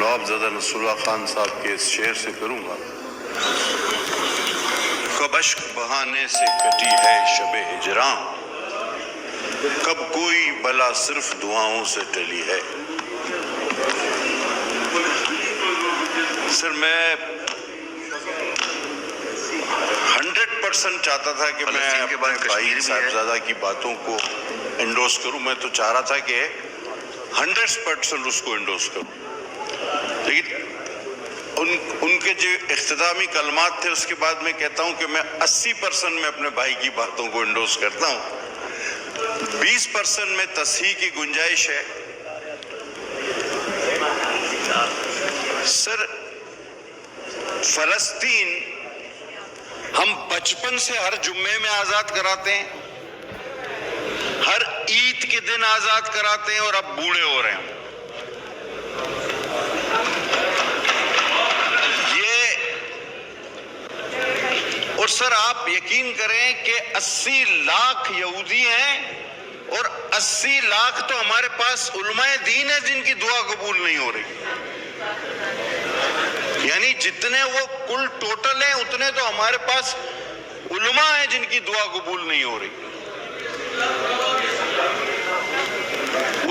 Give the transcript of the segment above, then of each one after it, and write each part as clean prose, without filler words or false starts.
نواب زدہ نصراللہ خان صاحب کے اس شعر سے کروں گا. کب اشک بہانے سے کٹی ہے شب ہجراں، کب کوئی بلا صرف دعاؤں سے ٹلی ہے. سر میں 100% چاہتا تھا کہ میں اپنے بھائی صاحبزادہ کی باتوں کو انڈورس کروں. میں تو چاہ رہا تھا کہ 100% اس کو انڈورس کروں، لیکن ان کے جو اختتامی کلمات تھے اس کے بعد میں کہتا ہوں کہ میں 80% میں اپنے بھائی کی باتوں کو انڈورس کرتا ہوں، 20% میں تصحیح کی گنجائش ہے. سر فلسطین ہم بچپن سے ہر جمعے میں آزاد کراتے ہیں، ہر عید کے دن آزاد کراتے ہیں، اور اب بوڑھے ہو رہے ہیں. اور سر آپ یقین کریں کہ 80 لاکھ یہودی ہیں اور 80 لاکھ تو ہمارے پاس علماء دین ہیں جن کی دعا قبول نہیں ہو رہی. یعنی جتنے وہ کل ٹوٹل ہیں اتنے تو ہمارے پاس علماء ہیں جن کی دعا قبول نہیں ہو رہی.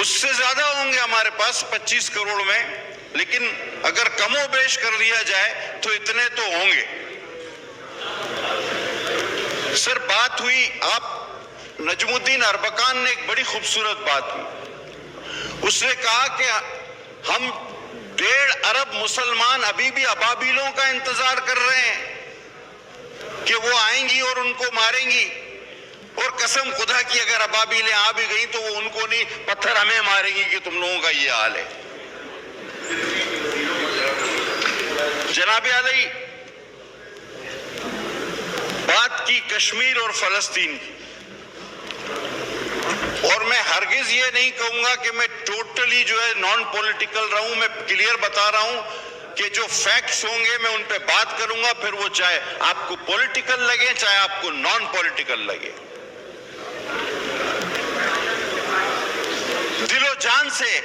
اس سے زیادہ ہوں گے ہمارے پاس 25 کروڑ میں، لیکن اگر کم و بیش کر لیا جائے تو اتنے تو ہوں گے. سر بات ہوئی، آپ نجم الدین اربکان نے ایک بڑی خوبصورت بات کی. اس نے کہا کہ ہم 1.5 ارب مسلمان ابھی بھی ابابیلوں کا انتظار کر رہے ہیں کہ وہ آئیں گی اور ان کو ماریں گی، اور قسم خدا کی اگر ابابیلیں آ بھی گئیں تو وہ ان کو نہیں، پتھر ہمیں ماریں گی کہ تم لوگوں کا یہ حال ہے. جناب علی بات کی کشمیر اور فلسطین کی، اور میں ہرگز یہ نہیں کہوں گا کہ میں ٹوٹلی جو ہے نان پولیٹیکل رہوں. میں کلیئر بتا رہا ہوں کہ جو فیکٹس ہوں گے میں ان پہ بات کروں گا، پھر وہ چاہے آپ کو پولیٹیکل لگے چاہے آپ کو نان پولیٹیکل لگے. دل و جان سے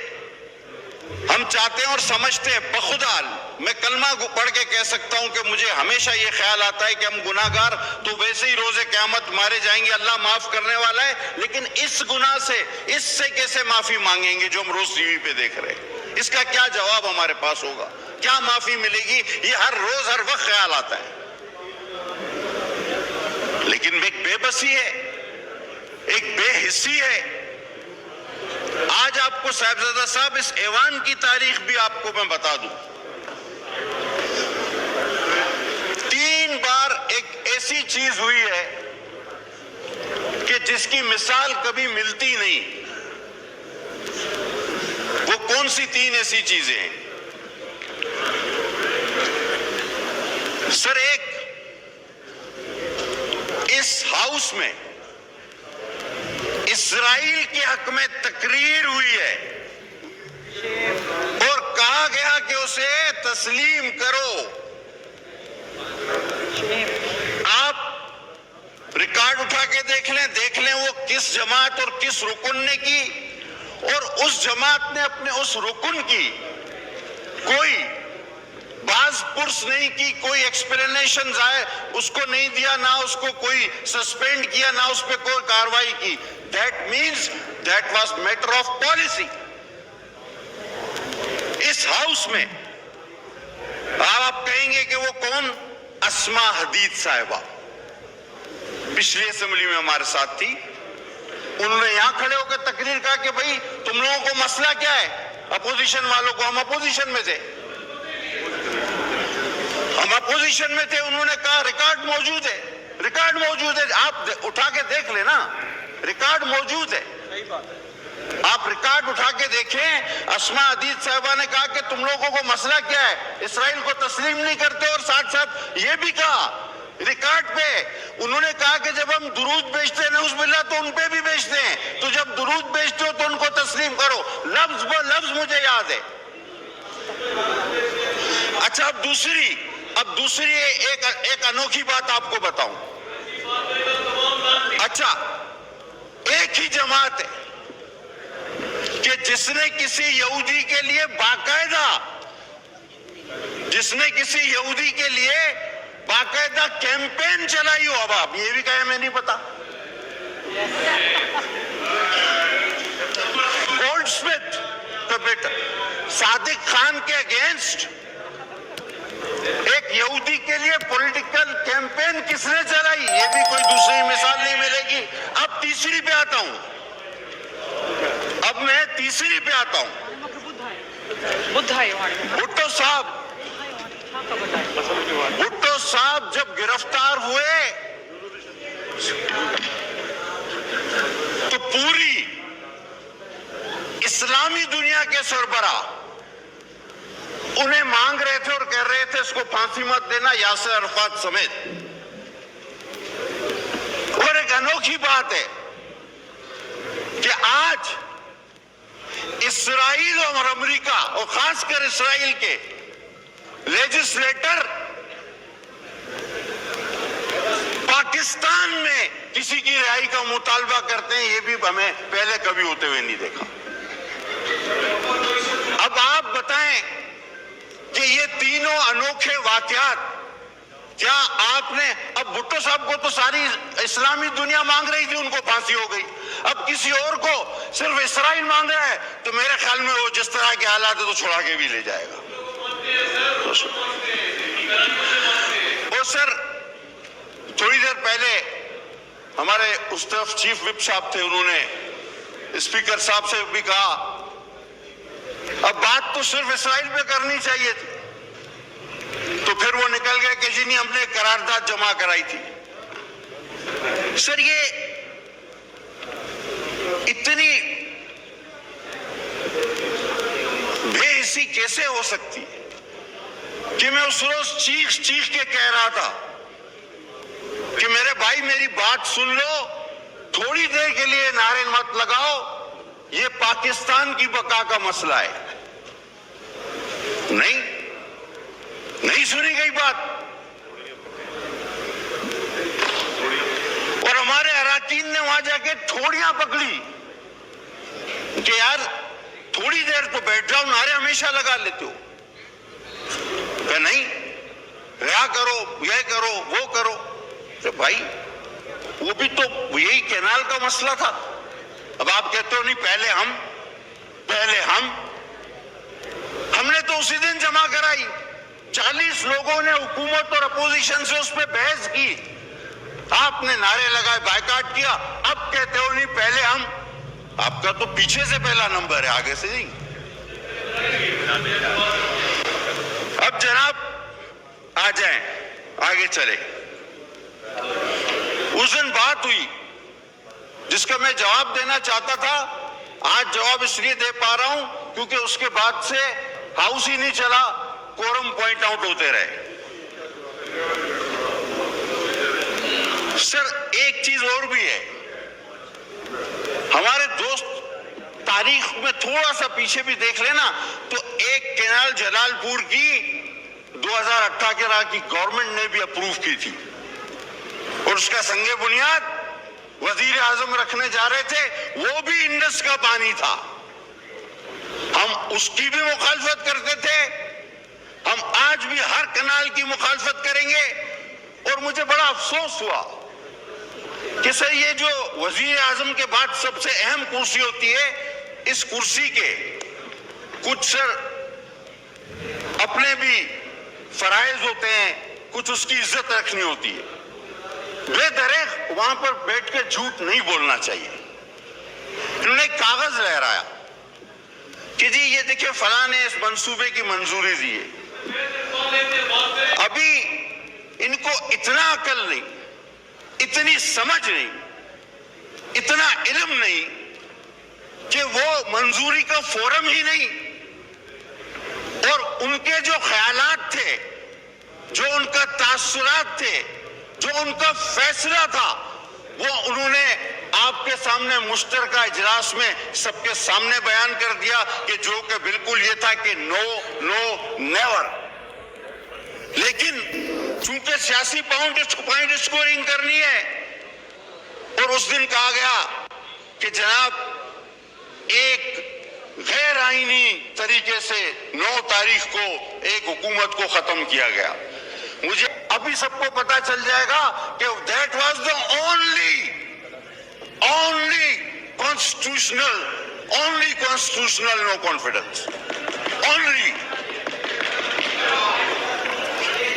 ہم چاہتے ہیں اور سمجھتے ہیں، بخودال میں کلمہ پڑھ کے کہہ سکتا ہوں کہ مجھے ہمیشہ یہ خیال آتا ہے کہ ہم گناہگار تو ویسے ہی روز قیامت مارے جائیں گے، اللہ معاف کرنے والا ہے، لیکن اس گناہ سے، اس سے کیسے معافی مانگیں گے جو ہم روز ٹی وی پہ دیکھ رہے ہیں؟ اس کا کیا جواب ہمارے پاس ہوگا؟ کیا معافی ملے گی؟ یہ ہر روز ہر وقت خیال آتا ہے. لیکن ایک بے بسی ہے، ایک بے حسی ہے. آج آپ کو صاحبزادہ صاحب اس ایوان کی تاریخ بھی آپ کو میں بتا دوں. 3 بار ایک ایسی چیز ہوئی ہے کہ جس کی مثال کبھی ملتی نہیں. وہ کون سی 3 ایسی چیزیں ہیں؟ سر ایک، اس ہاؤس میں اسرائیل کے حق میں تقریر ہوئی ہے اور کہا گیا کہ اسے تسلیم کرو. آپ ریکارڈ اٹھا کے دیکھ لیں وہ کس جماعت اور کس رکن نے کی، اور اس جماعت نے اپنے اس رکن کی کوئی باز پرس نہیں کی، کوئی ایکسپلینیشنز آئے اس کو نہیں دیا، نہ اس کو کوئی سسپینڈ کیا، نہ اس پہ کوئی کاروائی کی. That means that was matter of policy. اس ہاؤس میں آپ کہیں گے کہ وہ کون؟ اسما حدید صاحبہ پچھلی اسمبلی میں ہمارے ساتھ تھی. انہوں نے یہاں کھڑے ہو کے تقریر کہا کہ بھئی تم لوگوں کو مسئلہ کیا ہے؟ اپوزیشن والوں کو. ہم اپوزیشن میں تھے، ہم اپوزیشن میں تھے. انہوں نے کہا ریکارڈ موجود ہے، ریکارڈ موجود ہے، آپ اٹھا کے دیکھ لیں نا، ریکارڈ موجود ہے. آپ ریکارڈ اٹھا کے دیکھیں. اسما حدید صاحبہ نے کہا کہ تم لوگوں کو مسئلہ کیا ہے؟ اسرائیل کو تسلیم نہیں کرتے، اور ساتھ ساتھ یہ بھی کہا ریکارڈ پہ، انہوں نے کہا کہ جب ہم درود بیچتے ہیں نعوذ باللہ تو ان پہ بھی بیچتے ہیں، تو جب درود بیچتے ہو تو ان کو تسلیم کرو. لفظ بہ لفظ مجھے یاد ہے. اچھا اب دوسری ایک انوکھی بات آپ کو بتاؤں. اچھا ایک ہی جماعت ہے کہ جس نے کسی یہودی کے لیے باقاعدہ جس نے کسی یہودی کے لیے باقاعدہ کیمپین چلائی ہو. اب آپ یہ بھی کہیں میں نہیں پتا. گولڈ سمتھ کا بیٹا صادق خان کے اگینسٹ ایک یہودی کے لیے پولیٹیکل کیمپین کس نے چلائی؟ یہ بھی کوئی دوسری مثال نہیں ملے گی. اب تیسری پہ آتا ہوں. اب میں تیسری پہ آتا ہوں. بھٹو صاحب جب گرفتار ہوئے تو پوری اسلامی دنیا کے سربراہ انہیں مانگ رہے تھے اور کہہ رہے تھے اس کو پھانسی مت دینا، یاسر عرفات سمیت. اور ایک انوکھی بات ہے کہ آج اسرائیل اور امریکہ اور خاص کر اسرائیل کے لیجسلیٹر پاکستان میں کسی کی رہائی کا مطالبہ کرتے ہیں. یہ بھی ہمیں پہلے کبھی ہوتے ہوئے نہیں دیکھا. اب آپ بتائیں کہ یہ تینوں انوکھے واقعات کیا آپ نے، اب بھٹو صاحب کو تو ساری اسلامی دنیا مانگ رہی تھی، ان کو پھانسی ہو گئی. اب کسی اور کو صرف اسرائیل مانگ رہا ہے تو میرے خیال میں وہ جس طرح کے حالات ہے تو چھوڑا کے بھی لے جائے گا. اور سر تھوڑی دیر پہلے ہمارے اس طرف چیف وپ صاحب تھے، انہوں نے اسپیکر صاحب سے بھی کہا اب بات تو صرف اسرائیل پہ کرنی چاہیے تھی، تو پھر وہ نکل گئے کہ جی نہیں ہم نے قرارداد جمع کرائی تھی. سر یہ اتنی بے حسی کیسے ہو سکتی ہے کہ میں اس روز چیخ کے کہہ رہا تھا کہ میرے بھائی میری بات سن لو، تھوڑی دیر کے لیے نعرے مت لگاؤ، یہ پاکستان کی بقا کا مسئلہ ہے. نہیں سنی گئی بات. اور ہمارے اراکین نے وہاں جا کے ٹھوڑیاں پکڑی کہ یار تھوڑی دیر تو بیٹھ جاؤ، نعرے ہمیشہ لگا لیتے ہو. کہ نہیں رہا کرو، یہ کرو وہ کرو. کہ بھائی وہ بھی تو یہی کینال کا مسئلہ تھا. اب آپ کہتے ہو نہیں پہلے ہم نے تو اسی دن جمع کرائی. 40 لوگوں نے حکومت اور اپوزیشن سے اس پہ بحث کی، آپ نے نعرے لگائے، بائیکاٹ کیا. اب کہتے ہو نہیں پہلے ہم. آپ کا تو پیچھے سے پہلا نمبر ہے، آگے سے نہیں. اب جناب آ جائیں آگے چلے. اس دن بات ہوئی جس کا میں جواب دینا چاہتا تھا، آج جواب اس لیے دے پا رہا ہوں کیونکہ اس کے بعد سے ہاؤس ہی نہیں چلا، کورم پوائنٹ آؤٹ ہوتے رہے. سر ایک چیز اور بھی ہے، ہمارے دوست تاریخ میں تھوڑا سا پیچھے بھی دیکھ لینا تو ایک کینال جلال پور کی 2018 کی گورنمنٹ نے بھی اپروو کی تھی اور اس کا سنگ بنیاد وزیر اعظم رکھنے جا رہے تھے، وہ بھی انڈس کا پانی تھا. ہم اس کی بھی مخالفت کرتے تھے، ہم آج بھی ہر کنال کی مخالفت کریں گے. اور مجھے بڑا افسوس ہوا کہ سر یہ جو وزیر اعظم کے بعد سب سے اہم کرسی ہوتی ہے، اس کرسی کے کچھ سر اپنے بھی فرائض ہوتے ہیں، کچھ اس کی عزت رکھنی ہوتی ہے. بے دریغ وہاں پر بیٹھ کے جھوٹ نہیں بولنا چاہیے. انہوں نے کاغذ لہرایا کہ جی یہ دیکھیں فلاں نے اس منصوبے کی منظوری دی ہے. ابھی ان کو اتنا عقل نہیں، اتنی سمجھ نہیں، اتنا علم نہیں کہ وہ منظوری کا فورم ہی نہیں، اور ان کے جو خیالات تھے، جو ان کا تاثرات تھے، جو ان کا فیصلہ تھا، وہ انہوں نے آپ کے سامنے مشترکہ اجلاس میں سب کے سامنے بیان کر دیا کہ جو کہ بالکل یہ تھا کہ نو نیور. لیکن چونکہ سیاسی پوائنٹ اسکورنگ کرنی ہے، اور اس دن کہا گیا کہ جناب ایک غیر آئینی طریقے سے 9 تاریخ کو ایک حکومت کو ختم کیا گیا. مجھے ابھی سب کو پتا چل جائے گا کہ that was the only constitutional no confidence. Only.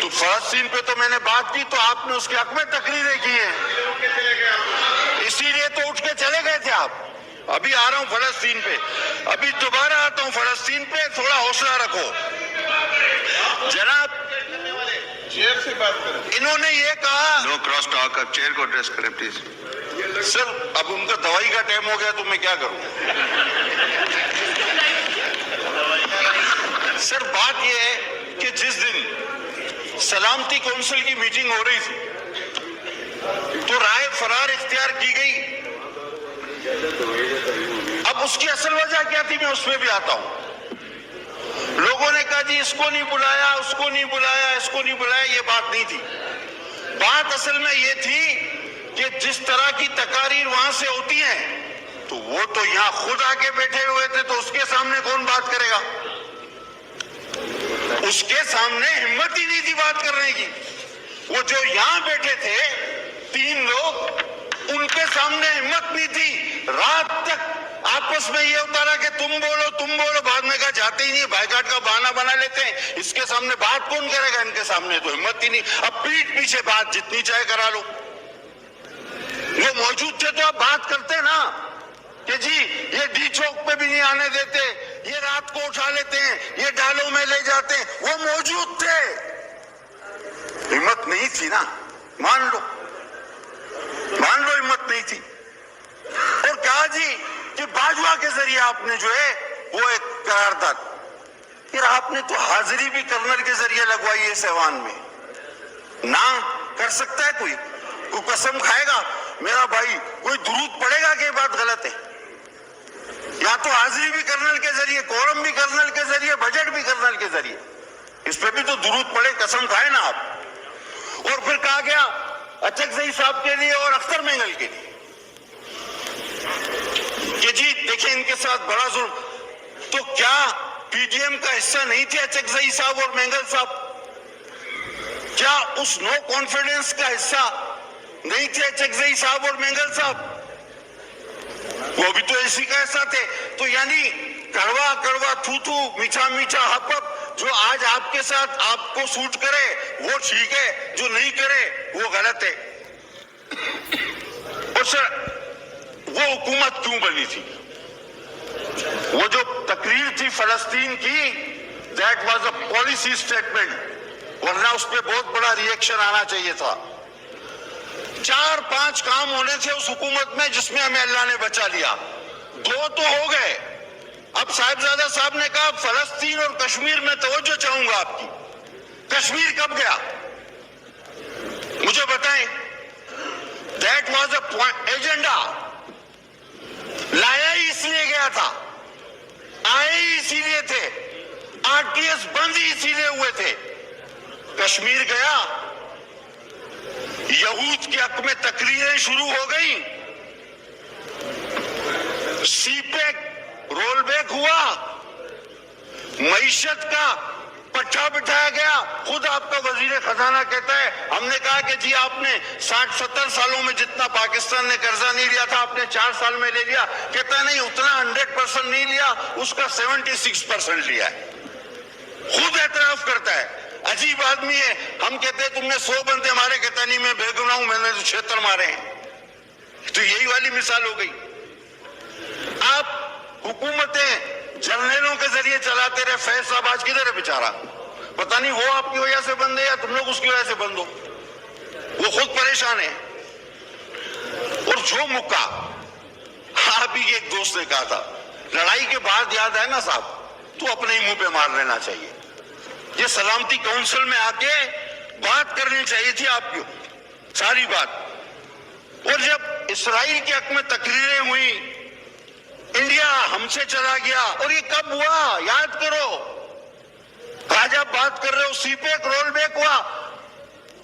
تو فلسطین پہ تو میں نے بات کی تو آپ نے اس کے حق میں تقریریں کی ہیں, اسی لیے تو اٹھ کے چلے گئے تھے آپ. ابھی آ رہا ہوں فلسطین پہ, ابھی دوبارہ آتا ہوں فلسطین پہ, تھوڑا حوصلہ رکھو. جناب چیئر سے بات کریں. انہوں نے یہ کہا نو کراس ٹاک, چیئر کو ایڈریس کریں پلیز. سر اب ان کا دوائی کا ٹائم ہو گیا تو میں کیا کروں. سر بات یہ ہے کہ جس دن سلامتی کونسل کی میٹنگ ہو رہی تھی تو رائے فرار اختیار کی گئی. اب اس کی اصل وجہ کیا تھی میں اس میں بھی آتا ہوں. لوگوں نے کہا جی اس کو نہیں بلایا, اس کو نہیں بلایا, اس کو نہیں بلایا. یہ بات نہیں تھی. بات اصل میں یہ تھی کہ جس طرح کی تقاریر وہاں سے ہوتی ہیں تو وہ تو یہاں خود آ کے بیٹھے ہوئے تھے, تو اس کے سامنے کون بات کرے گا. اس کے سامنے ہمت ہی نہیں تھی بات کرنے کی. وہ جو یہاں بیٹھے تھے 3 لوگ, ان کے سامنے ہمت نہیں تھی. رات تک آپس میں یہ ہوتا رہا کہ تم بولو تم بولو, بعد میں کہا جاتے ہی نہیں, بائیکاٹ کا بہانہ بنا لیتے ہیں. اس کے سامنے بات کون کرے گا, ان کے سامنے تو ہمت ہی نہیں. اب پیٹ پیچھے بات جتنی چاہے کرا لو. وہ موجود تھے تو آپ بات کرتے نا کہ جی یہ ڈی چوک پہ بھی نہیں آنے دیتے, یہ رات کو اٹھا لیتے ہیں, یہ ڈالوں میں لے جاتے ہیں. وہ موجود تھے, ہمت نہیں تھی نا. مان لو ہمت نہیں تھی. اور کہا جی کہ باجوہ کے ذریعے آپ نے جو ہے وہ ایک قرارداد, پھر آپ نے تو حاضری بھی کرنل کے ذریعے لگوائی ہے سیوان میں. نہ کر سکتا ہے کوئی قسم کھائے گا میرا بھائی, کوئی درود پڑے گا کہ یہ بات غلط ہے. یا تو حاضری بھی کرنل کے ذریعے, کورم بھی کرنل کے ذریعے, بجٹ بھی کرنل کے ذریعے, اس پہ بھی تو درود پڑے, قسم کھائے نا آپ. اور پھر کہا گیا اچکزئی صاحب کے لیے اور اختر مینگل کے لیے کہ جی دیکھیں ان کے ساتھ بڑا ظلم. تو کیا پی ڈی ایم کا حصہ نہیں تھے اچکزئی صاحب اور مینگل صاحب؟ کیا اس نو کانفیڈنس کا حصہ نہیں تھے اچکزئی صاحب اور مینگل صاحب؟ وہ بھی تو اسی کا حصہ تھے. تو یعنی کڑوا کڑوا تھو تھو, میٹھا میٹھا ہپ ہپ, جو آج آپ کے ساتھ آپ کو سوٹ کرے وہ ٹھیک ہے, جو نہیں کرے وہ غلط ہے. اور سر وہ حکومت کیوں بنی تھی؟ وہ جو تقریر تھی فلسطین کی, that was a policy statement, ورنہ اس پہ بہت بڑا ریئیکشن آنا چاہیے تھا. 4-5 کام ہونے تھے اس حکومت میں جس میں ہمیں اللہ نے بچا لیا. 2 تو ہو گئے. اب صاحبزادہ صاحب نے کہا فلسطین اور کشمیر میں توجہ چاہوں گا آپ کی. کشمیر کب گیا مجھے بتائیں. that was a ایجنڈا, لایا ہی اس لیے گیا تھا, آئے ہی اسی لیے تھے, آر ٹی ایس بند ہی اسی لیے ہوئے تھے. کشمیر گیا, یہود کے حق میں تقریریں شروع ہو گئیں, سی پیک رول بیک ہوا, معیشت کا پٹھا بٹھایا گیا. خود آپ کا وزیر خزانہ کہتا ہے ہم نے کہا کہ جی آپ نے 60-70 سالوں میں جتنا پاکستان نے قرضہ نہیں لیا تھا آپ نے 4 سال میں لے لیا. کہتا ہے نہیں اتنا 100% نہیں لیا, اس کا 76% لیا ہے. خود اعتراف کرتا ہے. عجیب آدمی ہے. ہم کہتے ہیں تم نے 100 بندے مارے, کہتا نہیں میں بے گناہ ہوں, میں نے 76 مارے ہیں. تو یہی والی مثال ہو گئی. آپ حکومتیں جرنیلوں کے ذریعے چلاتے رہے. فیض صاحب آج کدھر ہے بیچارہ, پتہ نہیں وہ آپ کی وجہ سے بند ہے یا تم لوگ اس کی وجہ سے بند ہو, وہ خود پریشان ہے. اور جو مکہ آپ ہی ایک دوست نے کہا تھا لڑائی کے بعد یاد ہے نا صاحب تو اپنے ہی منہ پہ مار لینا چاہیے. یہ سلامتی کونسل میں آ کے بات کرنی چاہیے تھی آپ کی ساری بات. اور جب اسرائیل کے حق میں تقریریں ہوئی, انڈیا ہم سے چلا گیا. اور یہ کب ہوا یاد کرو, آج آپ بات کر رہے ہو سی پیک رول بیک ہوا.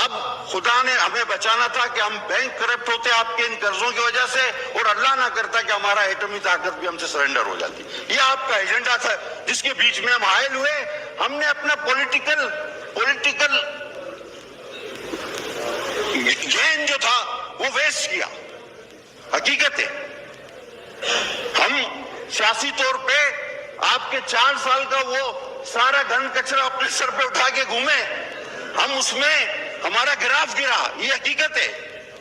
اب خدا نے ہمیں بچانا تھا کہ ہم بینک کرپٹ ہوتے آپ کے ان قرضوں کی وجہ سے، اور اللہ نہ کرتا کہ ہمارا ایٹمی طاقت بھی ہم سے سرنڈر ہو جاتی. یہ آپ کا ایجنڈا تھا جس کے بیچ میں ہم حائل ہوئے. ہم نے اپنا پولیٹیکل گین جو تھا وہ ویسٹ کیا. حقیقت ہے ہم سیاسی طور پہ آپ کے 4 سال کا وہ سارا گند کچرا اپنے سر پہ اٹھا کے گھومے. ہم اس میں ہمارا گراف گرا، یہ حقیقت ہے.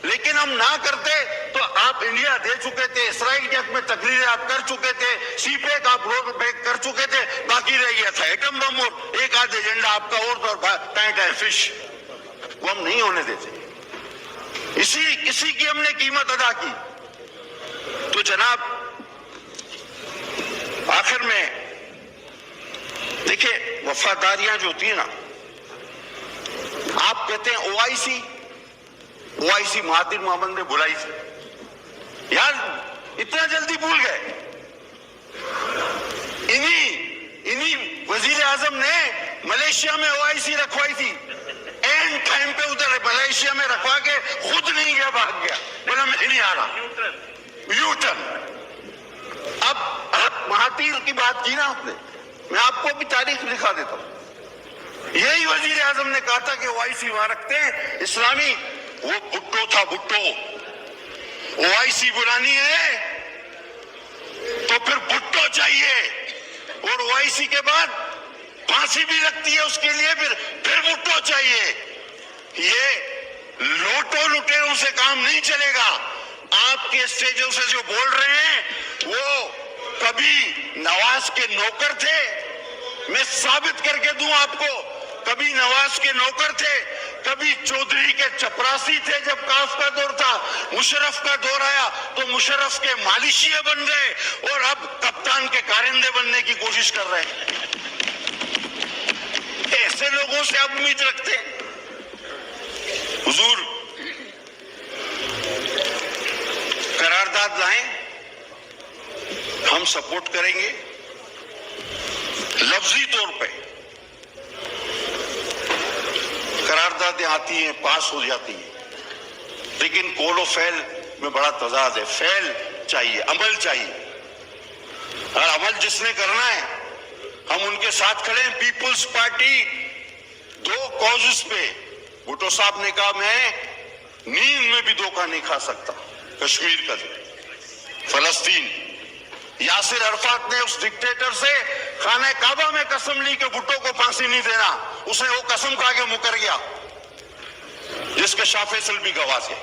لیکن ہم نہ کرتے تو آپ انڈیا دے چکے تھے، اسرائیل کے حق میں تقریریں آپ کر چکے تھے، سی پیک آپ رول بیک کر چکے تھے. باقی رہ گیا تھا ایٹم بم اور ایک آدھ ایجنڈا آپ کا اور ٹائٹ ہے فش، وہ ہم نہیں ہونے دیتے. اسی کی ہم نے قیمت ادا کی. تو جناب آخر میں دیکھیں وفاداریاں جو ہوتی ہیں نا، آپ کہتے ہیں او آئی سی مہاتیر محمد نے بلائی تھی. یار اتنا جلدی بھول گئے. انہی وزیر اعظم نے ملیشیا میں او آئی سی رکھوائی تھی. اینڈ ٹائم پہ ادھر ملیشیا میں رکھوا کے خود نہیں گیا، بھاگ گیا، بولا میں نہیں آ رہا. You turn. اب آپ مہاتیر کی بات کی نا آپ نے، میں آپ کو بھی تاریخ لکھا دیتا ہوں. یہی وزیر اعظم نے کہا تھا کہ او آئی سی وہاں رکھتے ہیں اسلامی. وہ بھٹو تھا، بھٹو. او آئی سی بلانی ہے تو پھر بھٹو چاہیے، اور او آئی سی کے بعد پھانسی بھی لگتی ہے اس کے لیے، پھر بھٹو چاہیے. یہ لوٹو لٹیروں سے کام نہیں چلے گا. آپ کے اسٹیجوں سے جو بول رہے ہیں وہ کبھی نواز کے نوکر تھے. میں ثابت کر کے دوں آپ کو، کبھی نواز کے نوکر تھے، کبھی چودھری کے چپراسی تھے جب کاف کا دور تھا. مشرف کا دور آیا تو مشرف کے مالشیے بن گئے، اور اب کپتان کے کارندے بننے کی کوشش کر رہے ہیں. ایسے لوگوں سے آپ امید رکھتے ہیں؟ حضور قرارداد لائیں، ہم سپورٹ کریں گے. لفظی طور پہ قراردادیں آتی ہیں، پاس ہو جاتی ہیں، لیکن قول و فعل میں بڑا تضاد ہے. فعل چاہیے، عمل چاہیے. اور عمل جس نے کرنا ہے ہم ان کے ساتھ کھڑے ہیں. پیپلز پارٹی 2 کازز پہ، بھٹو صاحب نے کہا میں نیند میں بھی دھوکہ نہیں کھا سکتا. کشمیر کا فلسطین، یاسر عرفات نے اس ڈکٹیٹر سے خانہ کعبہ میں قسم لی کہ بھٹو کو پھانسی نہیں دینا. اس نے وہ قسم کھا کے مکر گیا، جس کے شاہ فیصل بھی گواہ تھے.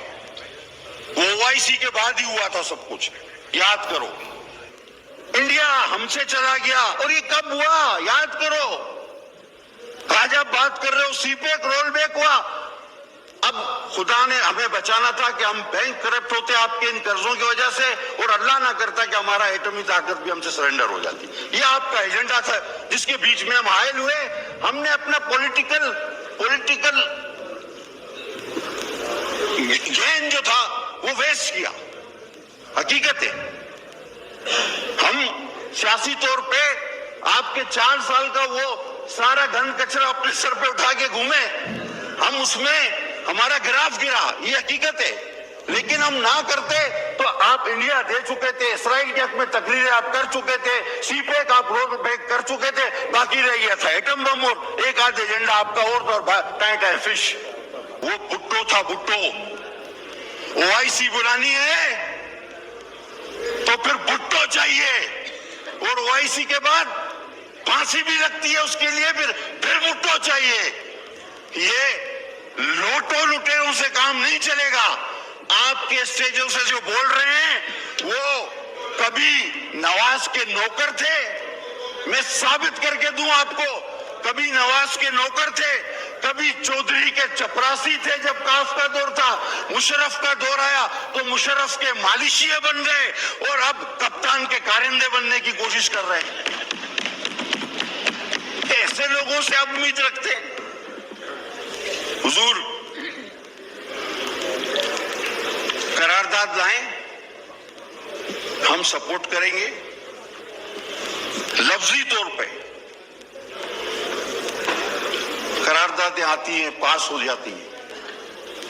وہ او آئی سی کے بعد ہی ہوا تھا سب کچھ. یاد کرو، انڈیا ہم سے چلا گیا، اور یہ کب ہوا یاد کرو. آج آپ بات کر رہے ہو سی پیک رول بیک ہوا. اب خدا نے ہمیں بچانا تھا کہ ہم بینک کرپٹ ہوتے آپ کے ان قرضوں کی وجہ سے، اور اللہ نہ کرتا کہ ہمارا ایٹمی طاقت بھی ہم سے سرنڈر ہو جاتی. یہ آپ کا ایجنڈا تھا جس کے بیچ میں ہم حائل ہوئے. ہم نے اپنا پولیٹیکل گین جو تھا وہ ویسٹ کیا. حقیقت ہے ہم سیاسی طور پہ آپ کے 4 سال کا وہ سارا گند کچرا اپنے سر پہ اٹھا کے گھومے. ہم اس میں ہمارا گراف گرا، یہ حقیقت ہے. لیکن ہم نہ کرتے تو آپ انڈیا دے چکے تھے، اسرائیل کے حق میں تقریریں آپ کر چکے تھے، سی پیک آپ رول بیک کر چکے تھے. باقی رہ گیا تھا ایٹم بم اور ایک آدھ ایجنڈا آپ کا اور ٹائٹ ہے فش. وہ بھٹو تھا، بھٹو. او آئی سی بلانی ہے تو پھر بھٹو چاہیے، اور او آئی سی کے بعد پھانسی بھی لگتی ہے اس کے لیے، پھر بھٹو چاہیے. یہ لوٹو لٹیروں سے کام نہیں چلے گا. آپ کے اسٹیجوں سے جو بول رہے ہیں وہ کبھی نواز کے نوکر تھے. میں ثابت کر کے دوں آپ کو، کبھی نواز کے نوکر تھے، کبھی چودھری کے چپراسی تھے جب کاف کا دور تھا. مشرف کا دور آیا تو مشرف کے مالشیے بن گئے، اور اب کپتان کے کارندے بننے کی کوشش کر رہے ہیں. ایسے لوگوں سے آپ امید رکھتے ہیں؟ حضور قرارداد لائیں، ہم سپورٹ کریں گے. لفظی طور پہ قراردادیں آتی ہیں، پاس ہو جاتی ہیں،